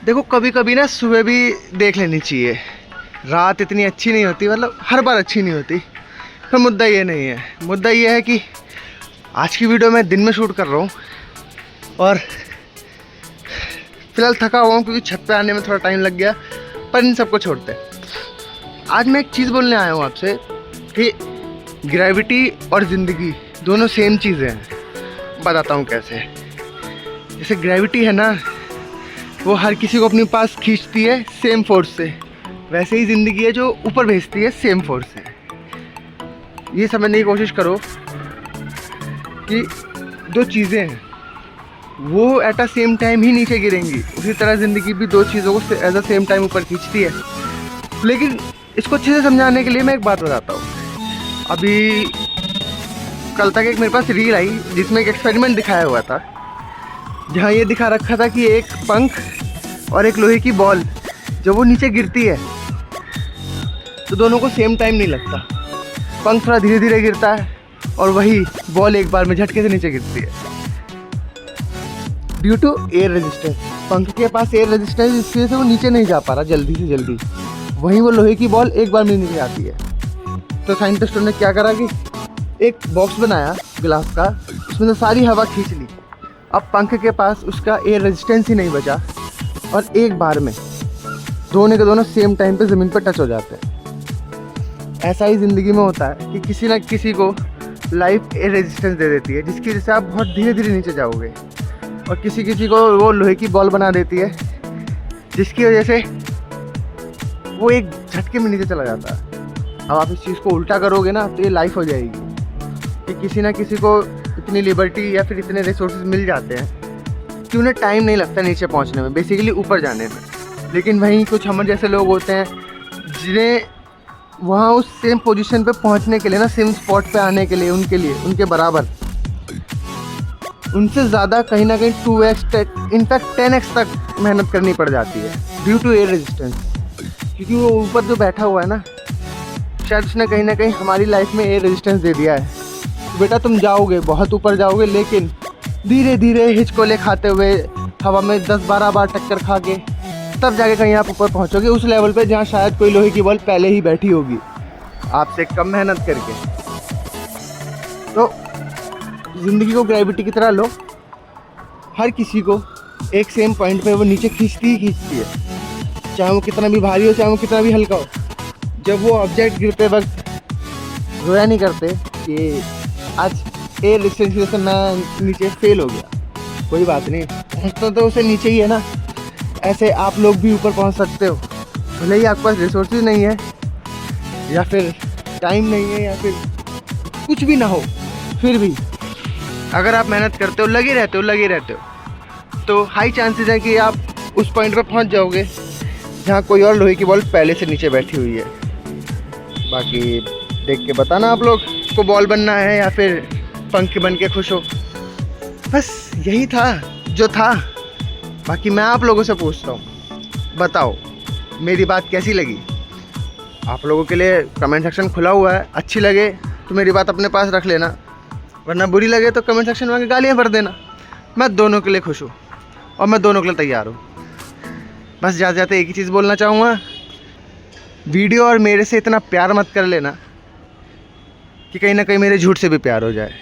देखो कभी कभी ना सुबह भी देख लेनी चाहिए। रात इतनी अच्छी नहीं होती, मतलब हर बार अच्छी नहीं होती। पर मुद्दा ये नहीं है, मुद्दा ये है कि आज की वीडियो मैं दिन में शूट कर रहा हूँ और फिलहाल थका हुआ हूँ क्योंकि छत पे आने में थोड़ा टाइम लग गया। पर इन सबको छोड़ते हैं, आज मैं एक चीज़ बोलने आया हूँ आपसे कि ग्रेविटी और ज़िंदगी दोनों सेम चीज़ें हैं। बताता हूँ कैसे। जैसे ग्रेविटी है ना, वो हर किसी को अपने पास खींचती है सेम फोर्स से, वैसे ही ज़िंदगी है जो ऊपर भेजती है सेम फोर्स से। ये समझने की कोशिश करो कि दो चीज़ें हैं वो एट अ सेम टाइम ही नीचे गिरेंगी, उसी तरह ज़िंदगी भी दो चीज़ों को एज अ सेम टाइम ऊपर खींचती है। लेकिन इसको अच्छे से समझाने के लिए मैं एक बात बताता हूँ। अभी कल तक एक मेरे पास रील आई जिसमें एक एक्सपेरिमेंट दिखाया हुआ था, जहाँ ये दिखा रखा था कि एक पंख और एक लोहे की बॉल जब वो नीचे गिरती है तो दोनों को सेम टाइम नहीं लगता। पंख थोड़ा धीरे धीरे गिरता है और वही बॉल एक बार में झटके से नीचे गिरती है, ड्यू टू एयर रेजिस्टेंस। पंख के पास एयर रेजिस्टेंस, इसकी वजह से वो नीचे नहीं जा पा रहा जल्दी से जल्दी। वहीं वो लोहे की बॉल एक बार में नीचे आती है। तो साइंटिस्टों ने क्या करा कि एक बॉक्स बनाया ग्लास का, उसमें से सारी हवा खींच ली। अब पंख के पास उसका एयर रेजिस्टेंस ही नहीं बचा और एक बार में दोनों के दोनों सेम टाइम पे ज़मीन पर टच हो जाते हैं। ऐसा ही ज़िंदगी में होता है कि किसी ना किसी को लाइफ एयर रेजिस्टेंस दे देती है, जिसकी वजह से आप बहुत धीरे धीरे नीचे जाओगे, और किसी किसी को वो लोहे की बॉल बना देती है जिसकी वजह से वो एक झटके में नीचे चला जाता है। अब आप इस चीज़ को उल्टा करोगे ना तो ये लाइफ हो जाएगी कि किसी ना किसी को इतनी लिबर्टी या फिर इतने रिसोर्सेज मिल जाते हैं कि उन्हें टाइम नहीं लगता नीचे पहुंचने में, बेसिकली ऊपर जाने में। लेकिन वहीं कुछ हम जैसे लोग होते हैं जिन्हें वहाँ उस सेम पोजीशन पे पहुंचने के लिए ना, सेम स्पॉट पे आने के लिए उनके बराबर, उनसे ज़्यादा कहीं ना कहीं 2x इनफैक्ट 10x तक मेहनत करनी पड़ जाती है ड्यू टू एयर रेजिस्टेंस। क्योंकि वो ऊपर जो बैठा हुआ है ना, शायद उसने कहीं ना कहीं हमारी लाइफ में एयर रेजिस्टेंस दे दिया है। बेटा तुम जाओगे, बहुत ऊपर जाओगे, लेकिन धीरे धीरे हिचकोले खाते हुए हवा में 10-12 बार टक्कर खा के तब जाके कहीं आप ऊपर पहुंचोगे, उस लेवल पे जहां शायद कोई लोहे की बॉल पहले ही बैठी होगी आपसे कम मेहनत करके। तो ज़िंदगी को ग्रेविटी की तरह लो, हर किसी को एक सेम पॉइंट पे वो नीचे खींचती ही खींचती है, चाहे वो कितना भी भारी हो, चाहे वो कितना भी हल्का हो। जब वो ऑब्जेक्ट गिरते वक्त रोया नहीं करते कि आज एयर रेजिस्टेंस से मैं नीचे फेल हो गया, कोई बात नहीं, पहुँचता तो उसे नीचे ही है ना। ऐसे आप लोग भी ऊपर पहुँच सकते हो, भले ही आपके पास रिसोर्सेज नहीं है या फिर टाइम नहीं है या फिर कुछ भी ना हो, फिर भी अगर आप मेहनत करते हो, लगे रहते हो तो हाई चांसेस है कि आप उस पॉइंट पर पहुँच जाओगे जहाँ कोई और लोहे की बॉल पहले से नीचे बैठी हुई है। बाकी देख के बताना आप लोग को बॉल बनना है या फिर पंख बन के खुश हो। बस यही था जो था। बाकी मैं आप लोगों से पूछता हूँ, बताओ मेरी बात कैसी लगी। आप लोगों के लिए कमेंट सेक्शन खुला हुआ है, अच्छी लगे तो मेरी बात अपने पास रख लेना, वरना बुरी लगे तो कमेंट सेक्शन में गालियाँ भर देना। मैं दोनों के लिए खुश हूँ और मैं दोनों के लिए तैयार हूँ। बस जाते जाते एक ही चीज़ बोलना चाहूँगा, वीडियो और मेरे से इतना प्यार मत कर लेना कि कहीं ना कहीं मेरे झूठ से भी प्यार हो जाए।